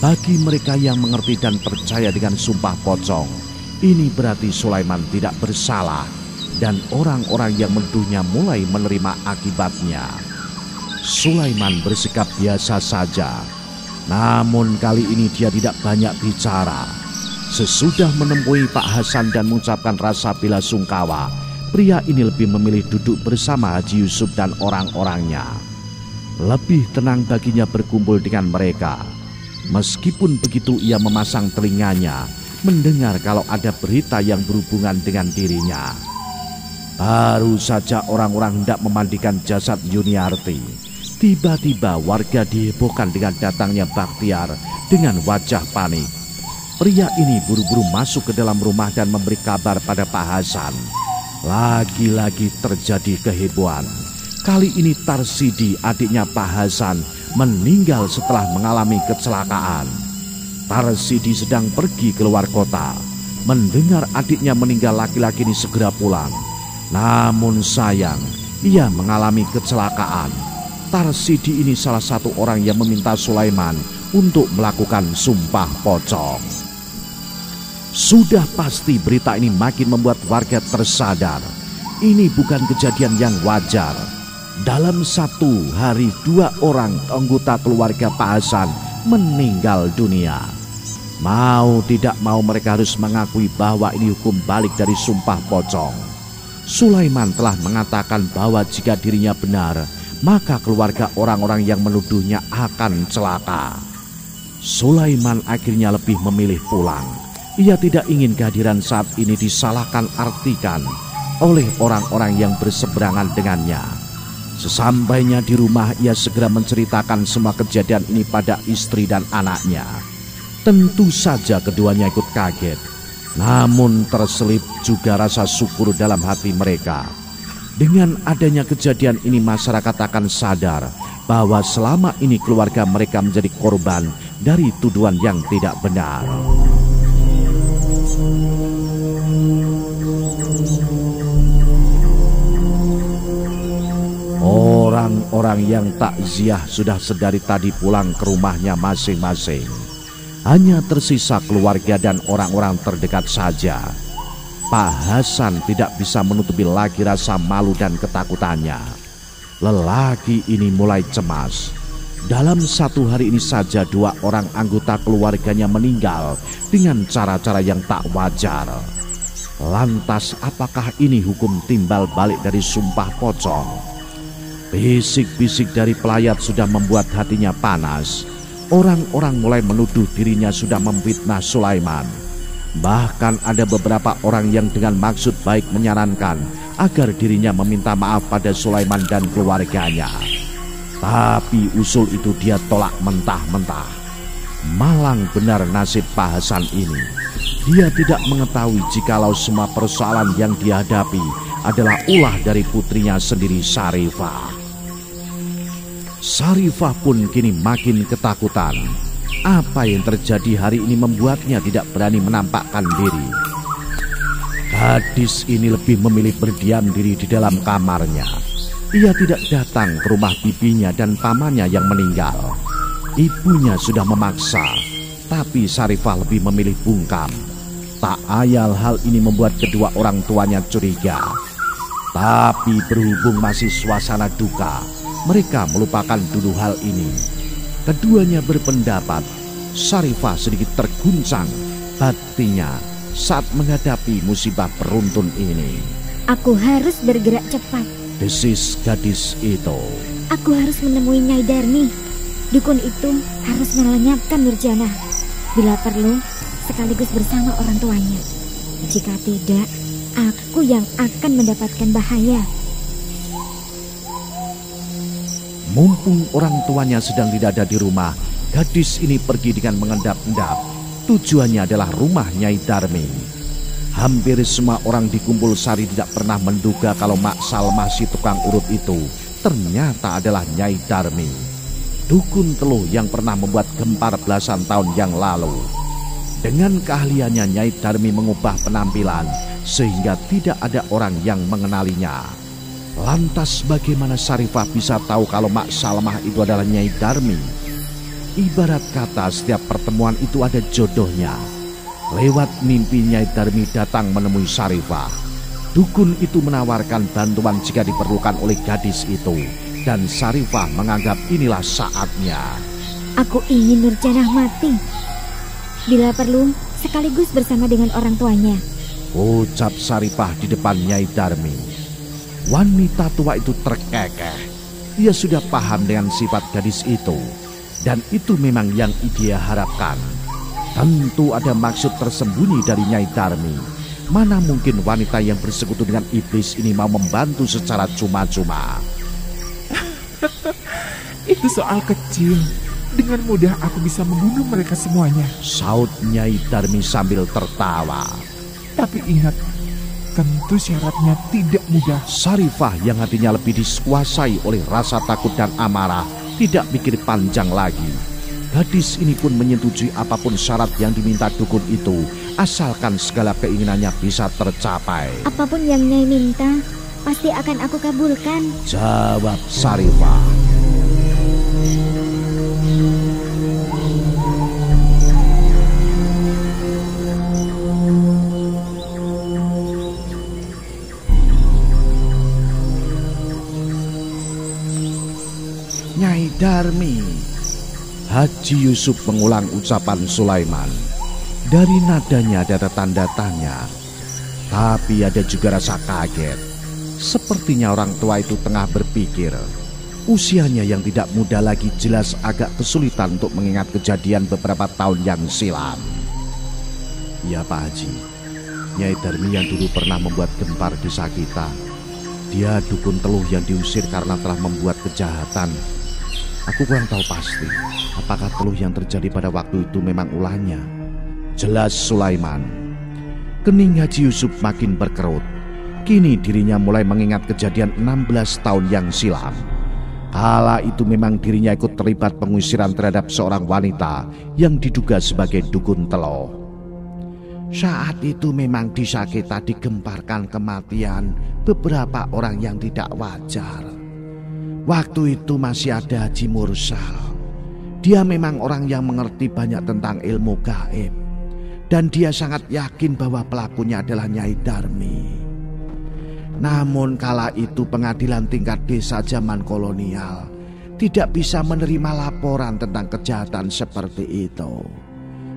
Bagi mereka yang mengerti dan percaya dengan sumpah pocong, ini berarti Sulaiman tidak bersalah dan orang-orang yang menuduhnya mulai menerima akibatnya. Sulaiman bersikap biasa saja, namun kali ini dia tidak banyak bicara. Sesudah menemui Pak Hasan dan mengucapkan rasa bela sungkawa, pria ini lebih memilih duduk bersama Haji Yusuf dan orang-orangnya. Lebih tenang baginya berkumpul dengan mereka. Meskipun begitu ia memasang telinganya mendengar kalau ada berita yang berhubungan dengan dirinya. Baru saja orang-orang hendak memandikan jasad Yuniarti, tiba-tiba warga dihebohkan dengan datangnya Bakhtiar dengan wajah panik. Pria ini buru-buru masuk ke dalam rumah dan memberi kabar pada Pak Hasan. Lagi-lagi terjadi kehebohan. Kali ini Tarsidi, adiknya Pak Hasan, meninggal setelah mengalami kecelakaan. Tarsidi sedang pergi keluar kota. Mendengar adiknya meninggal, laki-laki ini segera pulang. Namun sayang, ia mengalami kecelakaan. Tarsidi ini salah satu orang yang meminta Sulaiman untuk melakukan sumpah pocong. Sudah pasti berita ini makin membuat warga tersadar. Ini bukan kejadian yang wajar. Dalam satu hari 2 orang anggota keluarga Pak Hasan meninggal dunia. Mau tidak mau mereka harus mengakui bahwa ini hukum balik dari sumpah pocong. Sulaiman telah mengatakan bahwa jika dirinya benar, maka keluarga orang-orang yang menuduhnya akan celaka. Sulaiman akhirnya lebih memilih pulang. Ia tidak ingin kehadiran saat ini disalahkan artikan oleh orang-orang yang berseberangan dengannya. Sesampainya di rumah, ia segera menceritakan semua kejadian ini pada istri dan anaknya. Tentu saja keduanya ikut kaget, namun terselip juga rasa syukur dalam hati mereka. Dengan adanya kejadian ini, masyarakat akan sadar bahwa selama ini keluarga mereka menjadi korban dari tuduhan yang tidak benar. Orang-orang yang takziah sudah sedari tadi pulang ke rumahnya masing-masing. Hanya tersisa keluarga dan orang-orang terdekat saja. Pak Hasan tidak bisa menutupi lagi rasa malu dan ketakutannya. Lelaki ini mulai cemas. Dalam satu hari ini saja 2 orang anggota keluarganya meninggal dengan cara-cara yang tak wajar. Lantas apakah ini hukum timbal balik dari sumpah pocong? Bisik-bisik dari pelayat sudah membuat hatinya panas. Orang-orang mulai menuduh dirinya sudah memfitnah Sulaiman. Bahkan ada beberapa orang yang dengan maksud baik menyarankan agar dirinya meminta maaf pada Sulaiman dan keluarganya. Tapi usul itu dia tolak mentah-mentah. Malang benar nasib Pak Hasan ini. Dia tidak mengetahui jikalau semua persoalan yang dihadapi adalah ulah dari putrinya sendiri, Sarifah. Sarifah pun kini makin ketakutan. Apa yang terjadi hari ini membuatnya tidak berani menampakkan diri. Gadis ini lebih memilih berdiam diri di dalam kamarnya. Ia tidak datang ke rumah bibinya dan pamannya yang meninggal. Ibunya sudah memaksa, tapi Sarifah lebih memilih bungkam. Tak ayal hal ini membuat kedua orang tuanya curiga. Tapi berhubung masih suasana duka, mereka melupakan dulu hal ini. Keduanya berpendapat Sarifah sedikit terguncang hatinya saat menghadapi musibah beruntun ini. Aku harus bergerak cepat, desis gadis itu. Aku harus menemui Nyai Darmi. Dukun itu harus melenyapkan Nurjana. Bila perlu, sekaligus bersama orang tuanya. Jika tidak, aku yang akan mendapatkan bahaya. Mumpung orang tuanya sedang tidak ada di rumah, gadis ini pergi dengan mengendap-endap. Tujuannya adalah rumah Nyai Darmi. Hampir semua orang di Kumpul Sari tidak pernah menduga kalau Mak Salmah si tukang urut itu ternyata adalah Nyai Darmi, dukun teluh yang pernah membuat gempar belasan tahun yang lalu. Dengan keahliannya, Nyai Darmi mengubah penampilan sehingga tidak ada orang yang mengenalinya. Lantas bagaimana Sarifah bisa tahu kalau Mak Salmah itu adalah Nyai Darmi? Ibarat kata setiap pertemuan itu ada jodohnya. Lewat mimpi Nyai Darmi datang menemui Sarifah. Dukun itu menawarkan bantuan jika diperlukan oleh gadis itu. Dan Sarifah menganggap inilah saatnya. Aku ingin Nurjanah mati. Bila perlu, sekaligus bersama dengan orang tuanya. Ucap Sarifah di depan Nyai Darmi. Wanita tua itu terkekeh. Ia sudah paham dengan sifat gadis itu. Dan itu memang yang dia harapkan. Tentu ada maksud tersembunyi dari Nyai Darmi. Mana mungkin wanita yang bersekutu dengan iblis ini mau membantu secara cuma-cuma. Itu soal kecil. Dengan mudah aku bisa membunuh mereka semuanya. Saut Nyai Darmi sambil tertawa. Tapi ingat, tentu syaratnya tidak mudah. Sarifah yang hatinya lebih dikuasai oleh rasa takut dan amarah tidak pikir panjang lagi. Gadis ini pun menyetujui apapun syarat yang diminta dukun itu, asalkan segala keinginannya bisa tercapai. Apapun yang Nyai minta, pasti akan aku kabulkan, jawab Sarifah. Nyai Darmi. Haji Yusuf mengulang ucapan Sulaiman. Dari nadanya ada tanda tanya, tapi ada juga rasa kaget. Sepertinya orang tua itu tengah berpikir. Usianya yang tidak muda lagi jelas agak kesulitan untuk mengingat kejadian beberapa tahun yang silam. Ya Pak Haji, Nyai Darmi yang dulu pernah membuat gempar desa kita. Dia dukun teluh yang diusir karena telah membuat kejahatan. Aku kurang tahu pasti apakah teluh yang terjadi pada waktu itu memang ulahnya. Jelas Sulaiman. Kening Haji Yusuf makin berkerut. Kini dirinya mulai mengingat kejadian 16 tahun yang silam. Kala itu memang dirinya ikut terlibat pengusiran terhadap seorang wanita yang diduga sebagai dukun teluh. Saat itu memang desa kita digemparkan kematian beberapa orang yang tidak wajar. Waktu itu masih ada Haji Mursal. Dia memang orang yang mengerti banyak tentang ilmu gaib. Dan dia sangat yakin bahwa pelakunya adalah Nyai Darmi. Namun kala itu pengadilan tingkat desa zaman kolonial tidak bisa menerima laporan tentang kejahatan seperti itu.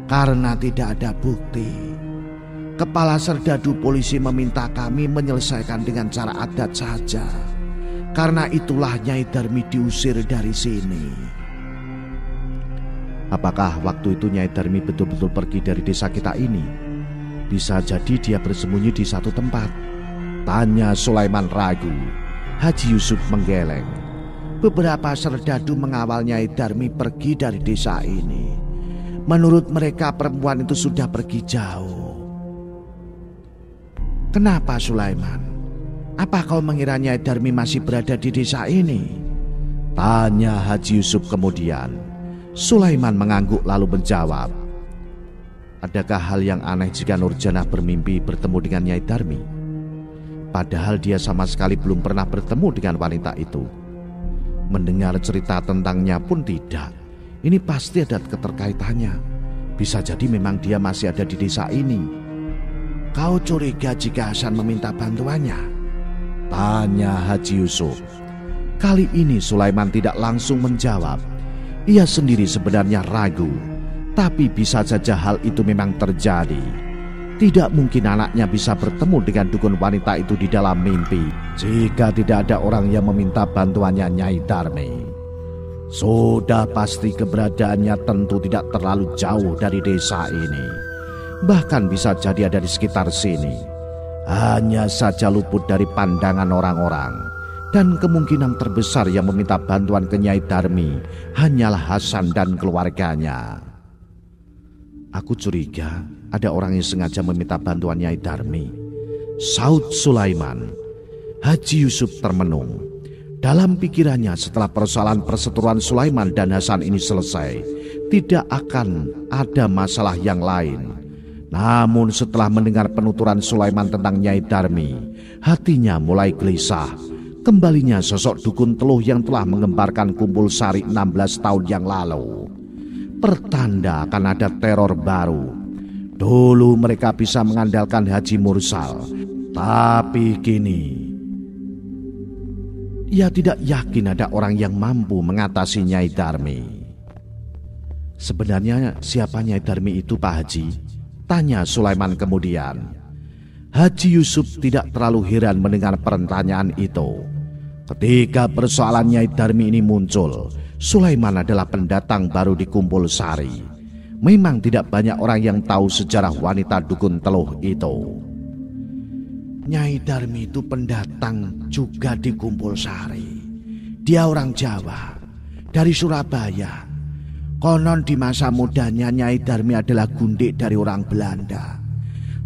Karena tidak ada bukti. Kepala Serdadu Polisi meminta kami menyelesaikan dengan cara adat saja. Karena itulah Nyai Darmi diusir dari sini. Apakah waktu itu Nyai Darmi betul-betul pergi dari desa kita ini? Bisa jadi dia bersembunyi di satu tempat. Tanya Sulaiman ragu. Haji Yusuf menggeleng. Beberapa serdadu mengawal Nyai Darmi pergi dari desa ini. Menurut mereka perempuan itu sudah pergi jauh. Kenapa Sulaiman? Apa kau mengira Nyai Darmi masih berada di desa ini? Tanya Haji Yusuf kemudian. Sulaiman mengangguk lalu menjawab. Adakah hal yang aneh jika Nurjanah bermimpi bertemu dengan Nyai Darmi? Padahal dia sama sekali belum pernah bertemu dengan wanita itu. Mendengar cerita tentangnya pun tidak. Ini pasti ada keterkaitannya. Bisa jadi memang dia masih ada di desa ini. Kau curiga jika Hasan meminta bantuannya? Tanya Haji Yusuf. Kali ini Sulaiman tidak langsung menjawab. Ia sendiri sebenarnya ragu. Tapi bisa saja hal itu memang terjadi. Tidak mungkin anaknya bisa bertemu dengan dukun wanita itu di dalam mimpi jika tidak ada orang yang meminta bantuannya Nyai Darmi. Sudah pasti keberadaannya tentu tidak terlalu jauh dari desa ini. Bahkan bisa jadi ada di sekitar sini. Hanya saja luput dari pandangan orang-orang. Dan kemungkinan terbesar yang meminta bantuan ke Nyai Darmi hanyalah Hasan dan keluarganya. Aku curiga ada orang yang sengaja meminta bantuan Nyai Darmi, saud Sulaiman. Haji Yusuf termenung. Dalam pikirannya setelah persoalan perseteruan Sulaiman dan Hasan ini selesai, tidak akan ada masalah yang lain. Namun setelah mendengar penuturan Sulaiman tentang Nyai Darmi, hatinya mulai gelisah. Kembalinya sosok dukun teluh yang telah mengembarkan kumpul sari 16 tahun yang lalu. Pertanda akan ada teror baru. Dulu mereka bisa mengandalkan Haji Mursal, tapi kini ia tidak yakin ada orang yang mampu mengatasi Nyai Darmi. Sebenarnya siapa Nyai Darmi itu, Pak Haji? Tanya Sulaiman kemudian. Haji Yusuf tidak terlalu heran mendengar pertanyaan itu. Ketika persoalan Nyai Darmi ini muncul, Sulaiman adalah pendatang baru di Kumpul Sari. Memang tidak banyak orang yang tahu sejarah wanita dukun teluh itu. Nyai Darmi itu pendatang juga di Kumpul Sari. Dia orang Jawa, dari Surabaya. Konon di masa mudanya Nyai Darmi adalah gundik dari orang Belanda.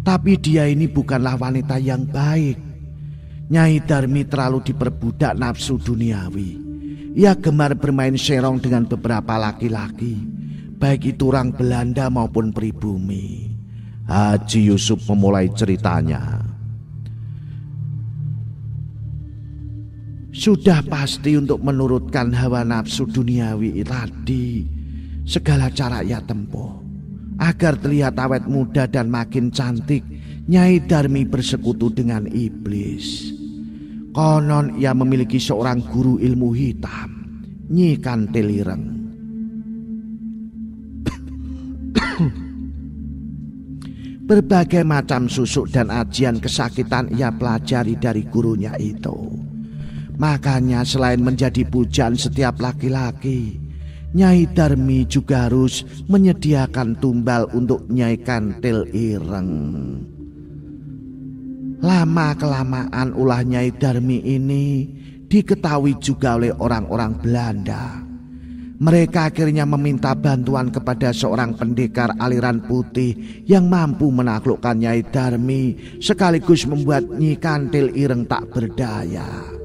Tapi dia ini bukanlah wanita yang baik. Nyai Darmi terlalu diperbudak nafsu duniawi. Ia gemar bermain serong dengan beberapa laki-laki, baik itu orang Belanda maupun pribumi. Haji Yusuf memulai ceritanya. Sudah pasti untuk menurutkan hawa nafsu duniawi tadi, segala cara ia tempuh. Agar terlihat awet muda dan makin cantik, Nyai Darmi bersekutu dengan iblis. Konon ia memiliki seorang guru ilmu hitam, Nyi Kantil Ireng. Berbagai macam susuk dan ajian kesakitan ia pelajari dari gurunya itu. Makanya selain menjadi pujaan setiap laki-laki, Nyai Darmi juga harus menyediakan tumbal untuk Nyai Kantil Ireng. Lama-kelamaan ulah Nyai Darmi ini diketahui juga oleh orang-orang Belanda. Mereka akhirnya meminta bantuan kepada seorang pendekar aliran putih yang mampu menaklukkan Nyai Darmi sekaligus membuat Nyi Kantil Ireng tak berdaya.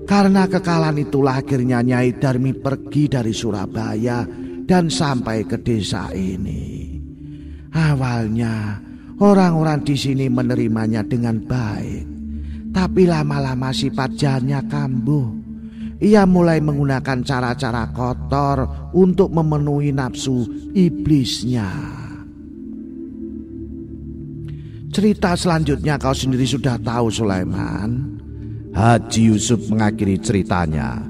Karena kekalahan itulah akhirnya Nyai Darmi pergi dari Surabaya dan sampai ke desa ini. Awalnya orang-orang di sini menerimanya dengan baik, tapi lama-lama sifat jahatnya kambuh. Ia mulai menggunakan cara-cara kotor untuk memenuhi nafsu iblisnya. Cerita selanjutnya kau sendiri sudah tahu, Sulaiman. Haji Yusuf mengakhiri ceritanya.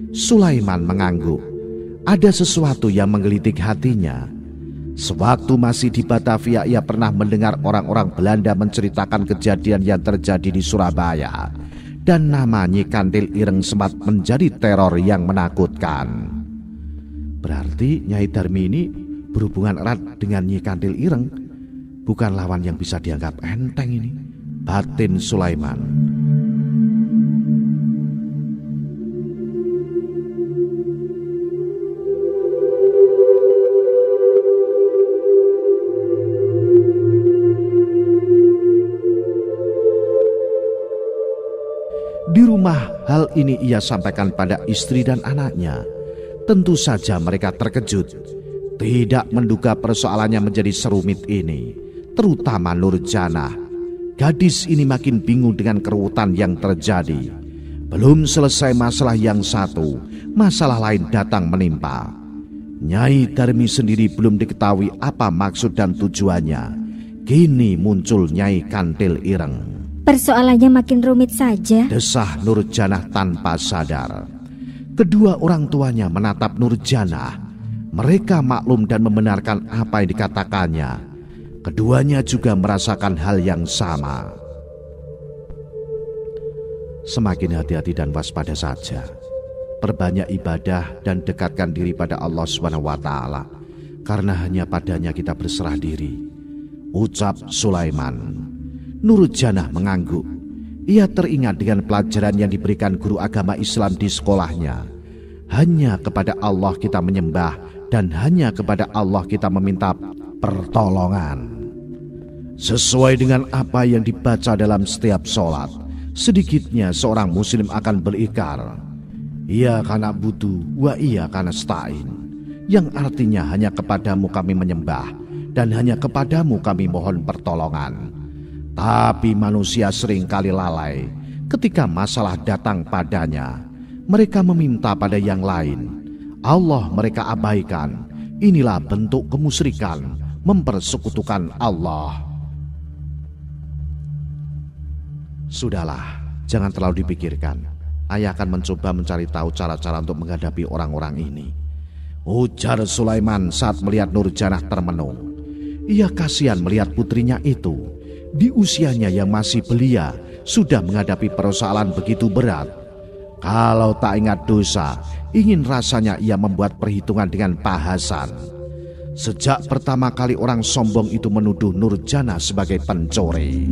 Sulaiman mengangguk. Ada sesuatu yang menggelitik hatinya. Sewaktu masih di Batavia, ia pernah mendengar orang-orang Belanda menceritakan kejadian yang terjadi di Surabaya. Dan nama Nyi Kantil Ireng sempat menjadi teror yang menakutkan. Berarti Nyai Darmi ini berhubungan erat dengan Nyi Kantil Ireng. Bukan lawan yang bisa dianggap enteng ini, batin Sulaiman. Di rumah hal ini ia sampaikan pada istri dan anaknya. Tentu saja mereka terkejut. Tidak menduga persoalannya menjadi serumit ini. Terutama Nurjanah. Gadis ini makin bingung dengan keruwetan yang terjadi. Belum selesai masalah yang satu, masalah lain datang menimpa. Nyai Darmi sendiri belum diketahui apa maksud dan tujuannya. Kini muncul Nyai Kantil Ireng. Persoalannya makin rumit saja, desah Nurjanah tanpa sadar. Kedua orang tuanya menatap Nurjanah. Mereka maklum dan membenarkan apa yang dikatakannya. Keduanya juga merasakan hal yang sama. Semakin hati-hati dan waspada saja. Perbanyak ibadah dan dekatkan diri pada Allah SWT. Karena hanya padanya kita berserah diri. Ucap Sulaiman. Nurjanah mengangguk. ia teringat dengan pelajaran yang diberikan guru agama Islam di sekolahnya. Hanya kepada Allah kita menyembah dan hanya kepada Allah kita meminta pertolongan. Sesuai dengan apa yang dibaca dalam setiap sholat, sedikitnya seorang muslim akan berikrar, Iyyaka na'budu wa iyyaka nasta'in, yang artinya hanya kepadamu kami menyembah dan hanya kepadamu kami mohon pertolongan. Tapi manusia seringkali lalai. Ketika masalah datang padanya, mereka meminta pada yang lain. Allah mereka abaikan. Inilah bentuk kemusyrikan, mempersekutukan Allah. Sudahlah, jangan terlalu dipikirkan. Ayah akan mencoba mencari tahu cara-cara untuk menghadapi orang-orang ini, ujar Sulaiman saat melihat Nurjanah termenung. Ia kasihan melihat putrinya itu. Di usianya yang masih belia, sudah menghadapi persoalan begitu berat. Kalau tak ingat dosa, ingin rasanya ia membuat perhitungan dengan Pak Hasan. Sejak pertama kali orang sombong itu menuduh Nurjanah sebagai pencuri.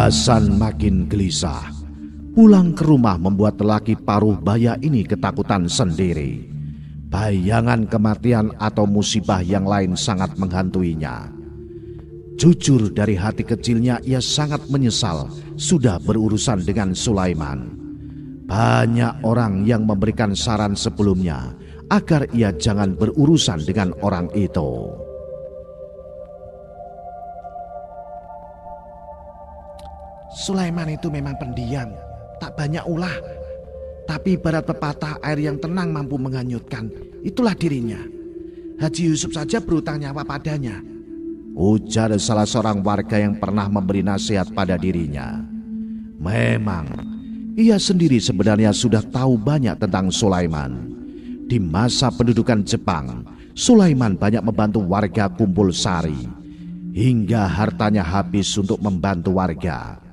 Hasan makin gelisah. Pulang ke rumah membuat lelaki paruh baya ini ketakutan sendiri. Bayangan kematian atau musibah yang lain sangat menghantuinya. Jujur dari hati kecilnya ia sangat menyesal sudah berurusan dengan Sulaiman. Banyak orang yang memberikan saran sebelumnya agar ia jangan berurusan dengan orang itu. Sulaiman itu memang pendiam, tak banyak ulah. Tapi ibarat pepatah, air yang tenang mampu menghanyutkan. Itulah dirinya. Haji Yusuf saja berutang nyawa padanya, ujar salah seorang warga yang pernah memberi nasihat pada dirinya. Memang, ia sendiri sebenarnya sudah tahu banyak tentang Sulaiman. Di masa pendudukan Jepang, Sulaiman banyak membantu warga Kumpul Sari, hingga hartanya habis untuk membantu warga.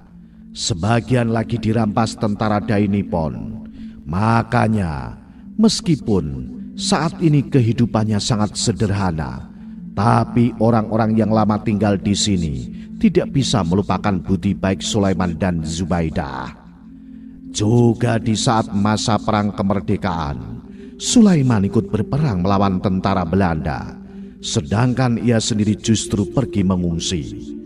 Sebagian lagi dirampas tentara Dai Nippon. Makanya, meskipun saat ini kehidupannya sangat sederhana, tapi orang-orang yang lama tinggal di sini tidak bisa melupakan budi baik Sulaiman dan Zubaidah. Juga di saat masa perang kemerdekaan, Sulaiman ikut berperang melawan tentara Belanda, sedangkan ia sendiri justru pergi mengungsi.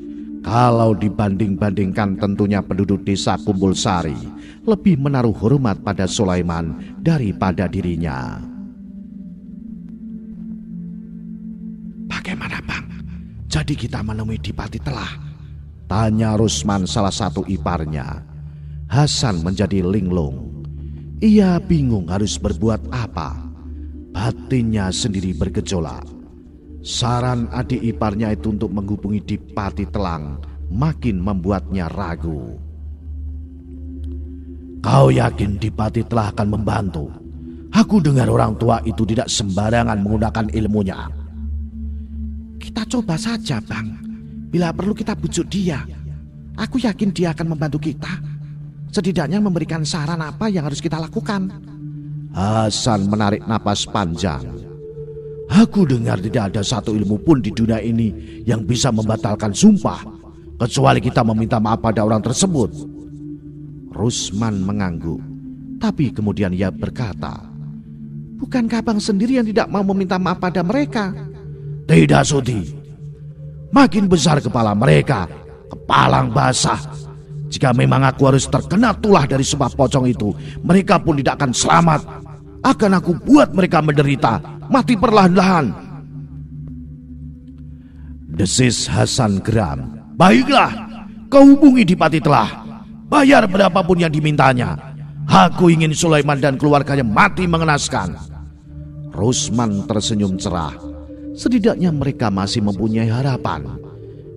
Kalau dibanding-bandingkan, tentunya penduduk desa Kumpul Sari lebih menaruh hormat pada Sulaiman daripada dirinya. Bagaimana Bang? Jadi kita menemui Dipati Telah? Tanya Rusman, salah satu iparnya. Hasan menjadi linglung. Ia bingung harus berbuat apa. Batinnya sendiri bergejolak. Saran adik iparnya itu untuk menghubungi Dipati Telang makin membuatnya ragu. Kau yakin Dipati Telah akan membantu? Aku dengar orang tua itu tidak sembarangan menggunakan ilmunya. Kita coba saja Bang. Bila perlu kita bujuk dia. Aku yakin dia akan membantu kita. Setidaknya memberikan saran apa yang harus kita lakukan. Hasan menarik napas panjang. Aku dengar tidak ada satu ilmu pun di dunia ini yang bisa membatalkan sumpah, kecuali kita meminta maaf pada orang tersebut. Rusman mengangguk, tapi kemudian ia berkata, bukankah Bang sendiri yang tidak mau meminta maaf pada mereka? Tidak Sudi. Makin besar kepala mereka, kepalang basah. Jika memang aku harus terkena tulah dari sumpah pocong itu, mereka pun tidak akan selamat. Akan aku buat mereka menderita, mati perlahan-lahan. Desis Hasan geram. Baiklah, kau hubungi Dipati Telah. Bayar berapapun yang dimintanya. Aku ingin Sulaiman dan keluarganya mati mengenaskan. Rusman tersenyum cerah. Setidaknya mereka masih mempunyai harapan.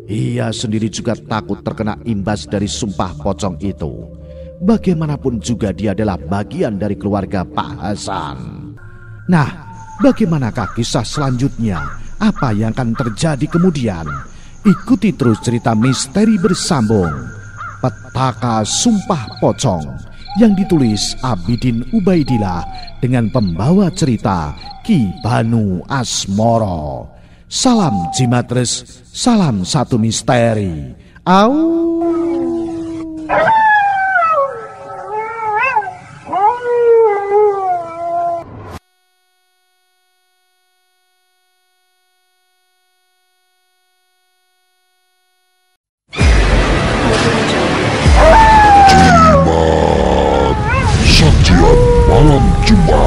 Ia sendiri juga takut terkena imbas dari sumpah pocong itu. Bagaimanapun juga dia adalah bagian dari keluarga Pak Hasan. Nah, bagaimanakah kisah selanjutnya? Apa yang akan terjadi kemudian? Ikuti terus cerita misteri bersambung Petaka Sumpah Pocong yang ditulis Abidin Ubaidillah dengan pembawa cerita Ki Banu Asmoro. Salam Jimatres, salam satu misteri. Au. Sajian Malam Jumat